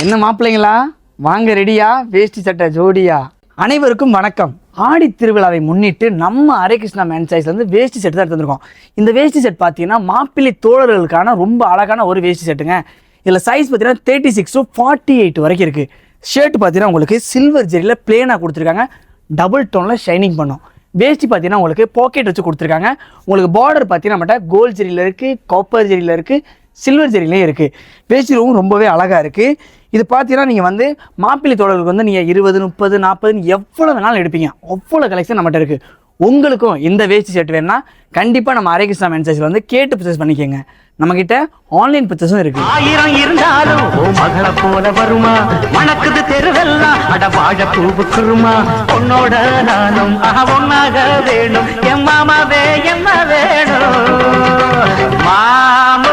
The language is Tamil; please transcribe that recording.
என்ன மாப்பிள்ளைங்களா, வாங்க ரெடியா? வேஷ்டி சட்டை ஜோடியா? அனைவருக்கும் வணக்கம். ஆடி திருவிழாவை முன்னிட்டு நம்ம ஹரே கிருஷ்ணா மென்ஸ் சைஸ்லேருந்து வேஷ்டி செட் தான் எடுத்துருக்கோம். இந்த வேஷ்டி செட் பார்த்தீங்கன்னா மாப்பிள்ளை தோழர்களுக்கான ரொம்ப அழகான ஒரு வேஷ்டி செட்டுங்க. இதில் சைஸ் பார்த்தீங்கன்னா 36 to 48 வரைக்கும் இருக்குது. ஷர்ட் பார்த்தீங்கன்னா உங்களுக்கு சில்வர் ஜெரியில் பிளேனாக கொடுத்துருக்காங்க, டபுள் டோனில் ஷைனிங் பண்ணும். வேஷ்டி பார்த்தீங்கன்னா உங்களுக்கு பாக்கெட் வச்சு கொடுத்துருக்காங்க. உங்களுக்கு பார்டர் பார்த்தீங்கன்னா நம்மகிட்ட கோல்டு ஜெரியில் இருக்குது, காப்பர் ஜெரியில் இருக்குது, சில்வர் ஜெரிலையும் இருக்குது. வேஷ்டி ரொம்பவே அழகாக இருக்குது. இது பார்த்தீங்கன்னா நீங்கள் வந்து மாப்பிள்ளை தோழர்களுக்கு வந்து நீங்கள் 20, 30, 40 எவ்வளோ வேணாலும் எடுப்பீங்க. அவ்வளோ கலெக்ஷன் நம்மகிட்ட இருக்குது. உங்களுக்கும் இந்த வேஷ்டி ஷர்ட் வேணும்னா கண்டிப்பாக நம்ம ஹரே கிருஷ்ணா மென்ஸ் சைஸ்ல வந்து கேட்டு பர்ச்சேஸ் பண்ணிக்கோங்க. நம்மக்கிட்ட ஆன்லைன் பர்ச்சேஸும் இருக்குது. 1000 இருந்தாலும் மகளை போல வருமா, மணக்குது தெருவெல்லாம் அட வாழ பூவுக்குருமா, உன்னோட நானும் ஒன்னாக வேணும், என் மாமாவே என்ன வேணும் மாமா.